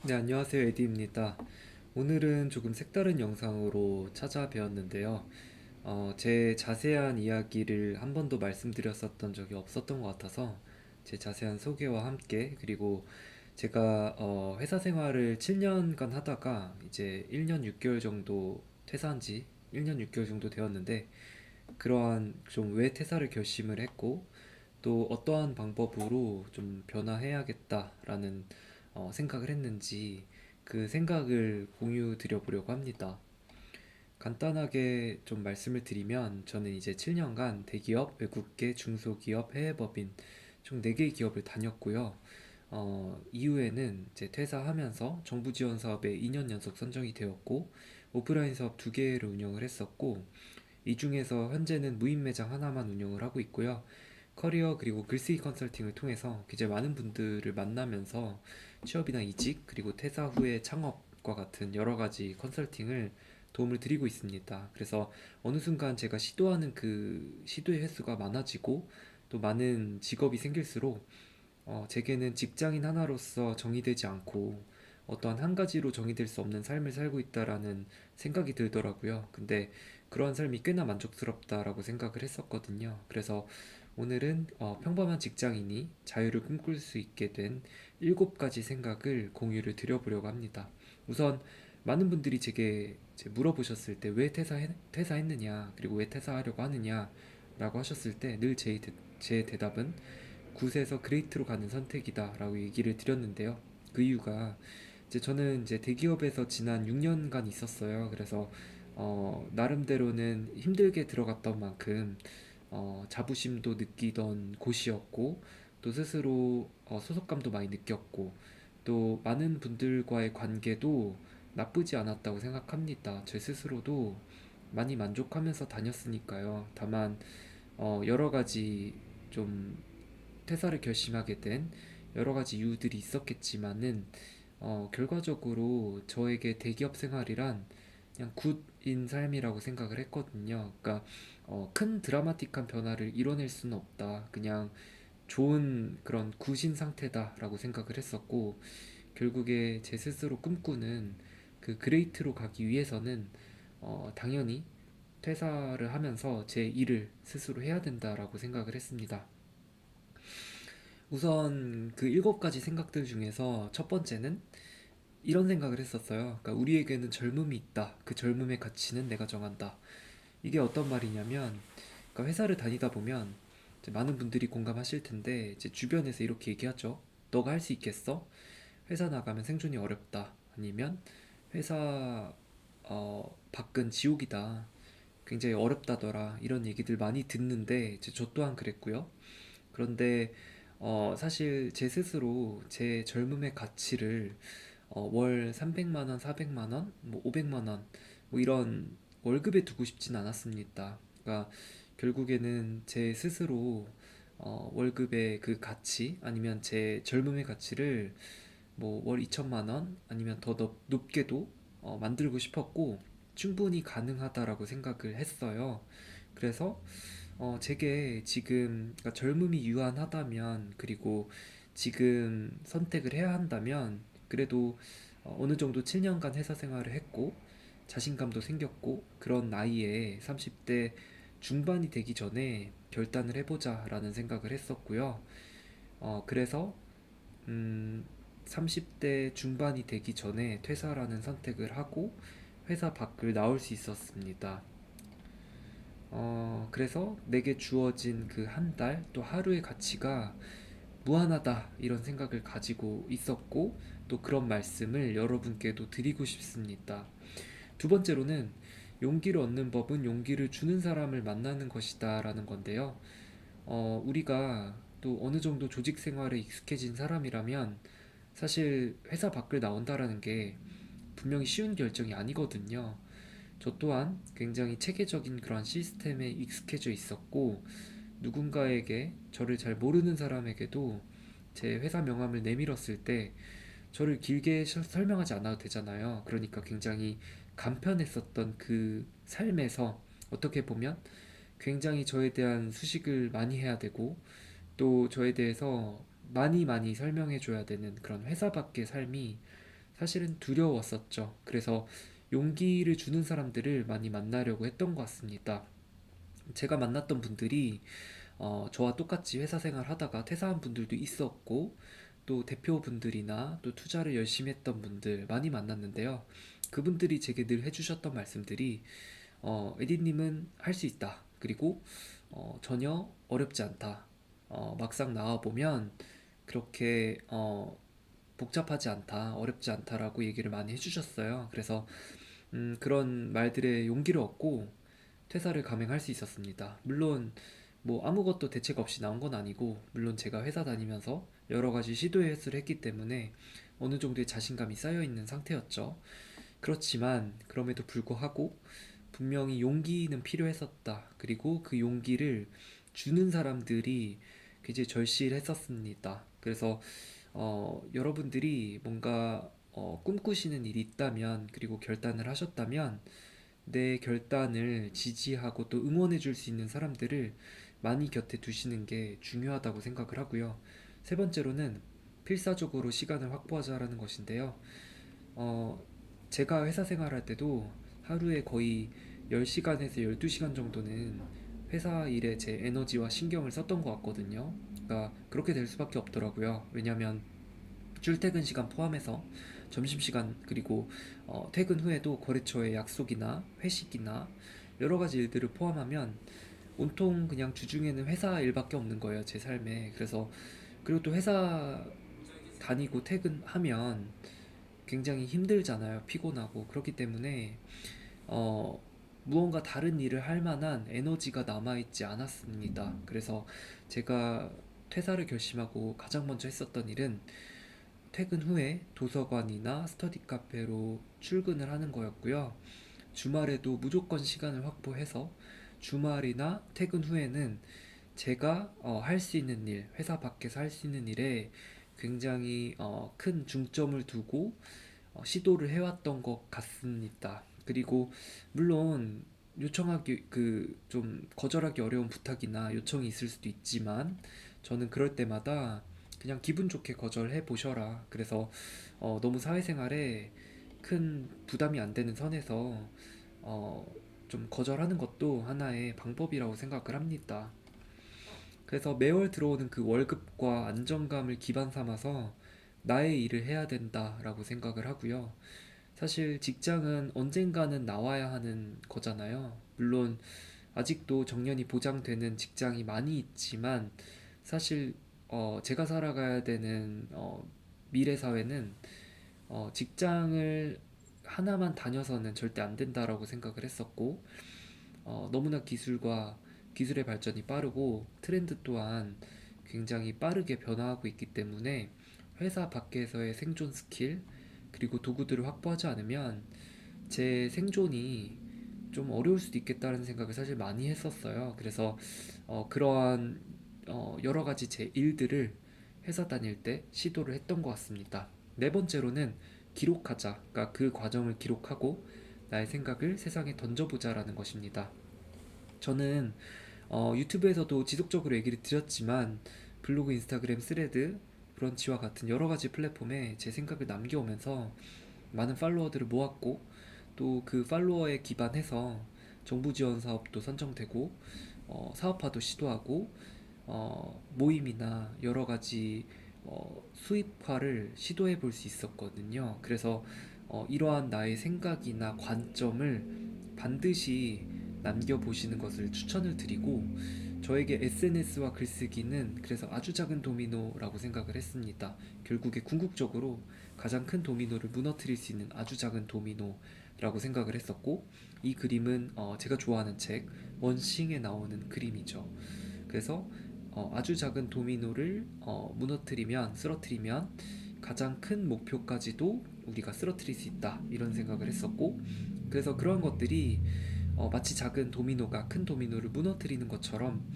네, 안녕하세요. 에디입니다. 오늘은 조금 색다른 영상으로 찾아뵈었는데요. 제 자세한 이야기를 한 번도 말씀드렸었던 적이 없었던 것 같아서 제 자세한 소개와 함께 그리고 제가 회사 생활을 7년간 하다가 이제 1년 6개월 정도 퇴사한 지 1년 6개월 정도 되었는데 그러한 좀 왜 퇴사를 결심을 했고 또 어떠한 방법으로 좀 변화해야겠다라는 생각을 했는지 그 생각을 공유 드려보려고 합니다. 간단하게 좀 말씀을 드리면 저는 이제 7년간 대기업, 외국계, 중소기업, 해외법인 총 4개의 기업을 다녔고요. 이후에는 이제 퇴사하면서 정부 지원 사업에 2년 연속 선정이 되었고 오프라인 사업 2개를 운영을 했었고 이 중에서 현재는 무인 매장 하나만 운영을 하고 있고요. 커리어 그리고 글쓰기 컨설팅을 통해서 이제 많은 분들을 만나면서 취업이나 이직 그리고 퇴사 후의 창업과 같은 여러 가지 컨설팅을 도움을 드리고 있습니다. 그래서 어느 순간 제가 시도하는 그 시도의 횟수가 많아지고 또 많은 직업이 생길수록 제게는 직장인 하나로서 정의되지 않고 어떠한 한 가지로 정의될 수 없는 삶을 살고 있다라는 생각이 들더라고요. 근데 그러한 삶이 꽤나 만족스럽다라고 생각을 했었거든요. 그래서 오늘은 평범한 직장인이 자유를 꿈꿀 수 있게 된 7가지 생각을 공유를 드려보려고 합니다. 우선 많은 분들이 제게 이제 물어보셨을 때 왜 퇴사했느냐, 그리고 왜 퇴사하려고 하느냐 라고 하셨을 때 늘 제 대답은 굿에서 그레이트로 가는 선택이다라고 얘기를 드렸는데요. 그 이유가 이제 저는 이제 대기업에서 지난 6년간 있었어요. 그래서 나름대로는 힘들게 들어갔던 만큼 자부심도 느끼던 곳이었고 또 스스로 소속감도 많이 느꼈고 또 많은 분들과의 관계도 나쁘지 않았다고 생각합니다. 제 스스로도 많이 만족하면서 다녔으니까요. 다만 여러 가지 좀 퇴사를 결심하게 된 여러 가지 이유들이 있었겠지만은 결과적으로 저에게 대기업 생활이란 그냥 굿인 삶이라고 생각을 했거든요. 그러니까 큰 드라마틱한 변화를 이뤄낼 수는 없다. 그냥 좋은 그런 굿인 상태다라고 생각을 했었고 결국에 제 스스로 꿈꾸는 그 그레이트로 가기 위해서는 당연히 퇴사를 하면서 제 일을 스스로 해야 된다라고 생각을 했습니다. 우선 그 7가지 생각들 중에서 첫 번째는 이런 생각을 했었어요. 그러니까 우리에게는 젊음이 있다. 그 젊음의 가치는 내가 정한다. 이게 어떤 말이냐면, 그러니까 회사를 다니다 보면 이제 많은 분들이 공감하실 텐데, 이제 주변에서 이렇게 얘기하죠. 너가 할 수 있겠어? 회사 나가면 생존이 어렵다. 아니면 회사 밖은 지옥이다. 굉장히 어렵다더라. 이런 얘기들 많이 듣는데, 이제 저 또한 그랬고요. 그런데 사실 제 스스로 제 젊음의 가치를 월 300만 원, 400만 원, 뭐 500만 원, 뭐 이런 월급에 두고 싶진 않았습니다. 그러니까 결국에는 제 스스로 월급의 그 가치 아니면 제 젊음의 가치를 뭐 월 2천만 원 아니면 더 높게도 만들고 싶었고 충분히 가능하다라고 생각을 했어요. 그래서 제게 지금 그러니까 젊음이 유한하다면 그리고 지금 선택을 해야 한다면 그래도 어느 정도 7년간 회사 생활을 했고 자신감도 생겼고 그런 나이에 30대 중반이 되기 전에 결단을 해보자라는 생각을 했었고요. 그래서 음, 30대 중반이 되기 전에 퇴사라는 선택을 하고 회사 밖을 나올 수 있었습니다. 그래서 내게 주어진 그 한 달 또 하루의 가치가 무한하다 이런 생각을 가지고 있었고 또 그런 말씀을 여러분께도 드리고 싶습니다. 두 번째로는 용기를 얻는 법은 용기를 주는 사람을 만나는 것이다 라는 건데요. 우리가 또 어느 정도 조직 생활에 익숙해진 사람이라면 사실 회사 밖을 나온다라는 게 분명히 쉬운 결정이 아니거든요. 저 또한 굉장히 체계적인 그런 시스템에 익숙해져 있었고 누군가에게 저를 잘 모르는 사람에게도 제 회사 명함을 내밀었을 때 저를 길게 설명하지 않아도 되잖아요. 그러니까 굉장히 간편했었던 그 삶에서 어떻게 보면 굉장히 저에 대한 수식을 많이 해야 되고 또 저에 대해서 많이 설명해 줘야 되는 그런 회사 밖의 삶이 사실은 두려웠었죠. 그래서 용기를 주는 사람들을 많이 만나려고 했던 것 같습니다. 제가 만났던 분들이 저와 똑같이 회사 생활 하다가 퇴사한 분들도 있었고, 또 대표분들이나 또 투자를 열심히 했던 분들 많이 만났는데요. 그분들이 제게 늘 해주셨던 말씀들이, 에디님은 할 수 있다. 그리고 전혀 어렵지 않다. 막상 나와보면 그렇게 복잡하지 않다, 어렵지 않다라고 얘기를 많이 해주셨어요. 그래서 그런 말들에 용기를 얻고 퇴사를 감행할 수 있었습니다. 물론 뭐 아무것도 대책 없이 나온 건 아니고, 물론 제가 회사 다니면서 여러 가지 시도의 횟수를 했기 때문에 어느 정도의 자신감이 쌓여 있는 상태였죠. 그렇지만 그럼에도 불구하고 분명히 용기는 필요했었다. 그리고 그 용기를 주는 사람들이 굉장히 절실했었습니다. 그래서 여러분들이 뭔가 꿈꾸시는 일이 있다면, 그리고 결단을 하셨다면 내 결단을 지지하고 또 응원해 줄 수 있는 사람들을 많이 곁에 두시는 게 중요하다고 생각을 하고요. 세 번째로는 필사적으로 시간을 확보하자라는 것인데요. 어, 제가 회사 생활할 때도 하루에 거의 10시간에서 12시간 정도는 회사 일에 제 에너지와 신경을 썼던 것 같거든요. 그러니까 그렇게 될 수밖에 없더라고요. 왜냐면 출퇴근 시간 포함해서 점심시간, 그리고 퇴근 후에도 거래처의 약속이나 회식이나 여러 가지 일들을 포함하면 온통 그냥 주중에는 회사 일밖에 없는 거예요, 제 삶에. 그래서 그리고 또 회사 다니고 퇴근하면 굉장히 힘들잖아요. 피곤하고. 그렇기 때문에 어, 무언가 다른 일을 할 만한 에너지가 남아있지 않았습니다. 그래서 제가 퇴사를 결심하고 가장 먼저 했었던 일은 퇴근 후에 도서관이나 스터디 카페로 출근을 하는 거였고요. 주말에도 무조건 시간을 확보해서 주말이나 퇴근 후에는 제가 할 수 있는 일, 회사 밖에서 할 수 있는 일에 굉장히 큰 중점을 두고 시도를 해왔던 것 같습니다. 그리고 물론 요청하기 좀 거절하기 어려운 부탁이나 요청이 있을 수도 있지만, 저는 그럴 때마다 그냥 기분 좋게 거절해 보셔라. 그래서 너무 사회생활에 큰 부담이 안 되는 선에서 어, 좀 거절하는 것도 하나의 방법이라고 생각을 합니다. 그래서 매월 들어오는 그 월급과 안정감을 기반 삼아서 나의 일을 해야 된다라고 생각을 하고요. 사실 직장은 언젠가는 나와야 하는 거잖아요. 물론 아직도 정년이 보장되는 직장이 많이 있지만, 사실 제가 살아가야 되는 미래 사회는 직장을 하나만 다녀서는 절대 안 된다라고 생각을 했었고, 너무나 기술의 발전이 빠르고 트렌드 또한 굉장히 빠르게 변화하고 있기 때문에 회사 밖에서의 생존 스킬, 그리고 도구들을 확보하지 않으면 제 생존이 좀 어려울 수도 있겠다는 생각을 사실 많이 했었어요. 그래서 그러한 여러 가지 제 일들을 회사 다닐 때 시도를 했던 것 같습니다. 네 번째로는 기록하자. 그러니까 그 과정을 기록하고 나의 생각을 세상에 던져보자라는 것입니다. 저는 유튜브에서도 지속적으로 얘기를 드렸지만, 블로그, 인스타그램, 스레드, 브런치와 같은 여러 가지 플랫폼에 제 생각을 남겨오면서 많은 팔로워들을 모았고, 또 그 팔로워에 기반해서 정부 지원 사업도 선정되고 사업화도 시도하고 모임이나 여러 가지 수입화를 시도해 볼 수 있었거든요. 그래서 이러한 나의 생각이나 관점을 반드시 남겨보시는 것을 추천을 드리고, 저에게 SNS와 글쓰기는 그래서 아주 작은 도미노라고 생각을 했습니다. 결국에 궁극적으로 가장 큰 도미노를 무너뜨릴 수 있는 아주 작은 도미노라고 생각을 했었고, 이 그림은 제가 좋아하는 책 원싱에 나오는 그림이죠. 그래서 아주 작은 도미노를 쓰러뜨리면 가장 큰 목표까지도 우리가 쓰러뜨릴 수 있다, 이런 생각을 했었고, 그래서 그런 것들이 마치 작은 도미노가 큰 도미노를 무너뜨리는 것처럼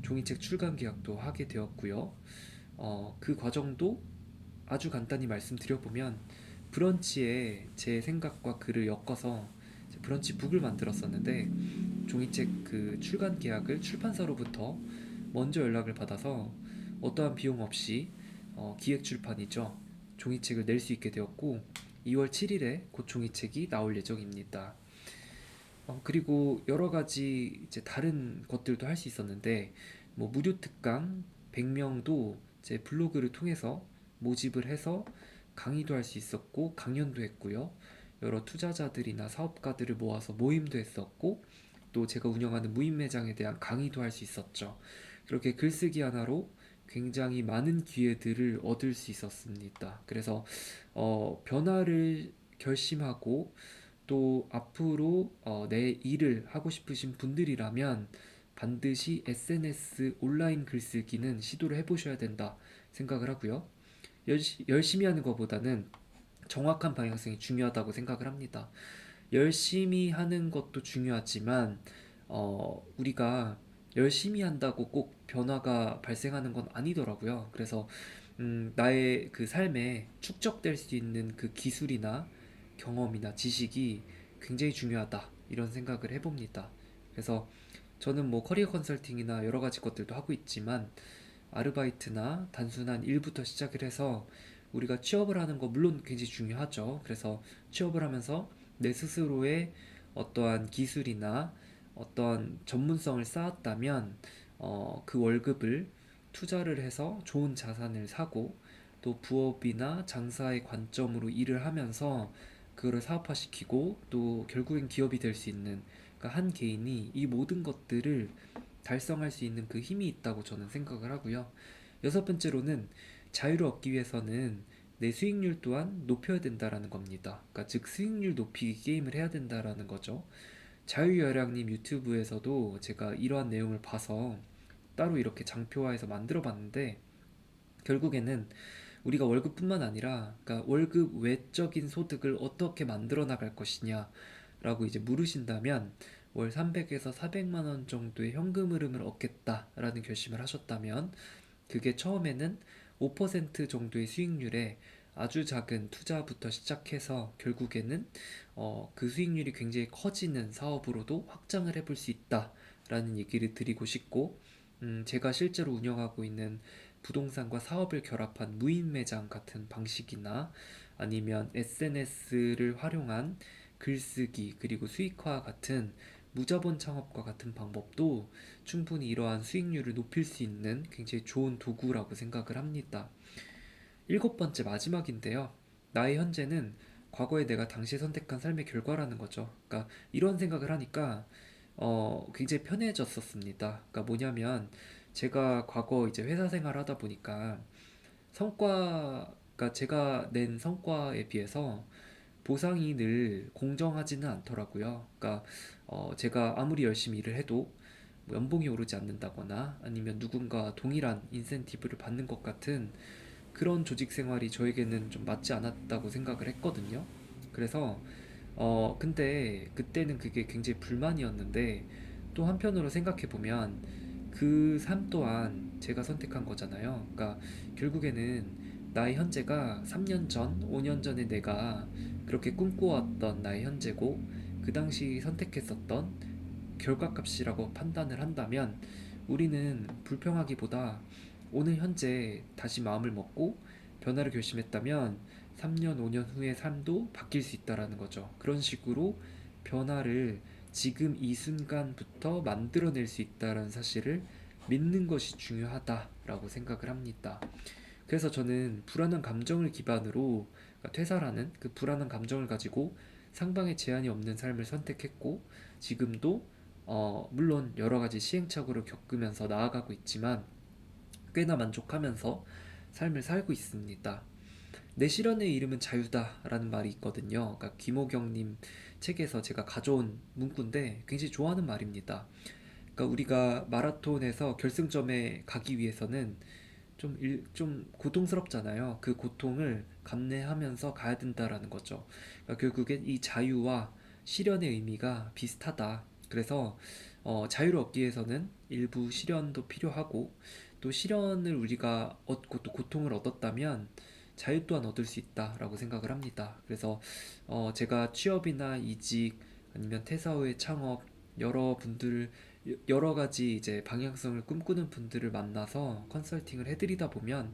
종이책 출간 계약도 하게 되었고요. 그 과정도 아주 간단히 말씀드려보면, 브런치에 제 생각과 글을 엮어서 브런치 북을 만들었었는데, 종이책 그 출간 계약을 출판사로부터 먼저 연락을 받아서 어떠한 비용 없이 기획 출판이죠. 종이책을 낼 수 있게 되었고, 2월 7일에 고총이책이 나올 예정입니다. 그리고 여러 가지 이제 다른 것들도 할 수 있었는데, 뭐 무료 특강 100명도 제 블로그를 통해서 모집을 해서 강의도 할 수 있었고 강연도 했고요. 여러 투자자들이나 사업가들을 모아서 모임도 했었고, 또 제가 운영하는 무인 매장에 대한 강의도 할 수 있었죠. 그렇게 글쓰기 하나로 굉장히 많은 기회들을 얻을 수 있었습니다. 그래서 변화를 결심하고 또 앞으로 내 일을 하고 싶으신 분들이라면 반드시 SNS 온라인 글쓰기는 시도를 해보셔야 된다 생각을 하고요. 열심히 하는 것보다는 정확한 방향성이 중요하다고 생각을 합니다. 열심히 하는 것도 중요하지만 우리가 열심히 한다고 꼭 변화가 발생하는 건 아니더라고요. 그래서 나의 그 삶에 축적될 수 있는 그 기술이나 경험이나 지식이 굉장히 중요하다 이런 생각을 해봅니다. 그래서 저는 뭐 커리어 컨설팅이나 여러 가지 것들도 하고 있지만 아르바이트나 단순한 일부터 시작을 해서 우리가 취업을 하는 거 물론 굉장히 중요하죠. 그래서 취업을 하면서 내 스스로의 어떠한 기술이나 어떠한 전문성을 쌓았다면 그 월급을 투자를 해서 좋은 자산을 사고 또 부업이나 장사의 관점으로 일을 하면서 그거를 사업화시키고 또 결국엔 기업이 될 수 있는, 그러니까 한 개인이 이 모든 것들을 달성할 수 있는 그 힘이 있다고 저는 생각을 하고요. 여섯 번째로는 자유를 얻기 위해서는 내 수익률 또한 높여야 된다라는 겁니다. 그러니까 즉 수익률 높이기 게임을 해야 된다라는 거죠. 자유여량님 유튜브에서도 제가 이러한 내용을 봐서 따로 이렇게 장표화해서 만들어 봤는데, 결국에는 우리가 월급뿐만 아니라 그러니까 월급 외적인 소득을 어떻게 만들어 나갈 것이냐라고 이제 물으신다면 월 300에서 400만 원 정도의 현금 흐름을 얻겠다라는 결심을 하셨다면 그게 처음에는 5% 정도의 수익률에 아주 작은 투자부터 시작해서 결국에는 그 수익률이 굉장히 커지는 사업으로도 확장을 해볼 수 있다라는 얘기를 드리고 싶고, 제가 실제로 운영하고 있는 부동산과 사업을 결합한 무인 매장 같은 방식이나 아니면 SNS를 활용한 글쓰기 그리고 수익화 같은 무자본 창업과 같은 방법도 충분히 이러한 수익률을 높일 수 있는 굉장히 좋은 도구라고 생각을 합니다. 일곱 번째 마지막인데요. 나의 현재는 과거에 내가 당시에 선택한 삶의 결과라는 거죠. 그러니까 이런 생각을 하니까 굉장히 편해졌었습니다. 그러니까 뭐냐면 제가 과거 이제 회사 생활을 하다 보니까 그러니까 제가 낸 성과에 비해서 보상이 늘 공정하지는 않더라고요. 그러니까 제가 아무리 열심히 일을 해도 뭐 연봉이 오르지 않는다거나 아니면 누군가 동일한 인센티브를 받는 것 같은 그런 조직 생활이 저에게는 좀 맞지 않았다고 생각을 했거든요. 그래서 근데 그때는 그게 굉장히 불만이었는데 또 한편으로 생각해 보면 그 삶 또한 제가 선택한 거잖아요. 그러니까 결국에는 나의 현재가 3년 전, 5년 전에 내가 그렇게 꿈꿔왔던 나의 현재고 그 당시 선택했었던 결과값이라고 판단을 한다면 우리는 불평하기보다 오늘 현재 다시 마음을 먹고 변화를 결심했다면 3년, 5년 후의 삶도 바뀔 수 있다라는 거죠. 그런 식으로 변화를 지금 이 순간부터 만들어낼 수 있다는 사실을 믿는 것이 중요하다라고 생각을 합니다. 그래서 저는 불안한 감정을 기반으로, 그러니까 퇴사라는 그 불안한 감정을 가지고 상방에 제한이 없는 삶을 선택했고 지금도 물론 여러 가지 시행착오를 겪으면서 나아가고 있지만 꽤나 만족하면서 삶을 살고 있습니다. 내 실현의 이름은 자유다라는 말이 있거든요. 그러니까 김호경님 책에서 제가 가져온 문구인데 굉장히 좋아하는 말입니다. 그러니까 우리가 마라톤에서 결승점에 가기 위해서는 좀 고통스럽잖아요. 그 고통을 감내하면서 가야 된다라는 거죠. 그러니까 결국엔 이 자유와 실현의 의미가 비슷하다. 그래서 자유를 얻기 위해서는 일부 실현도 필요하고 또 실현을 우리가 얻고 또 고통을 얻었다면 자유 또한 얻을 수 있다라고 생각을 합니다. 그래서 제가 취업이나 이직 아니면 퇴사 후의 창업 여러 가지 이제 방향성을 꿈꾸는 분들을 만나서 컨설팅을 해드리다 보면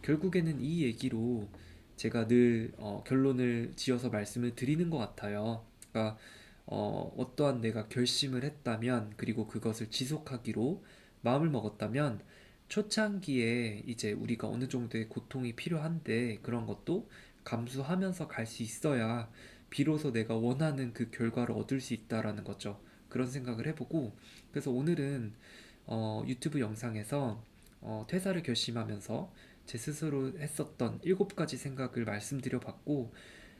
결국에는 이 얘기로 제가 늘 결론을 지어서 말씀을 드리는 것 같아요. 그러니까 어떠한 내가 결심을 했다면, 그리고 그것을 지속하기로 마음을 먹었다면, 초창기에 이제 우리가 어느 정도의 고통이 필요한데, 그런 것도 감수하면서 갈 수 있어야 비로소 내가 원하는 그 결과를 얻을 수 있다라는 거죠. 그런 생각을 해보고, 그래서 오늘은 유튜브 영상에서 퇴사를 결심하면서 제 스스로 했었던 7가지 생각을 말씀드려 봤고,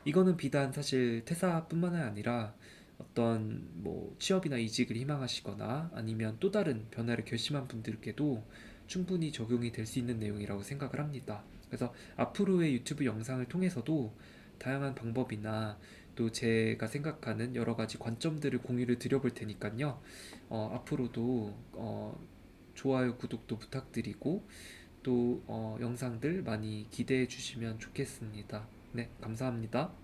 이거는 비단 사실 퇴사뿐만 아니라 어떤 뭐 취업이나 이직을 희망하시거나 아니면 또 다른 변화를 결심한 분들께도 충분히 적용이 될 수 있는 내용이라고 생각을 합니다. 그래서 앞으로의 유튜브 영상을 통해서도 다양한 방법이나 또 제가 생각하는 여러 가지 관점들을 공유를 드려볼 테니까요. 앞으로도 좋아요, 구독도 부탁드리고 또 영상들 많이 기대해 주시면 좋겠습니다. 네, 감사합니다.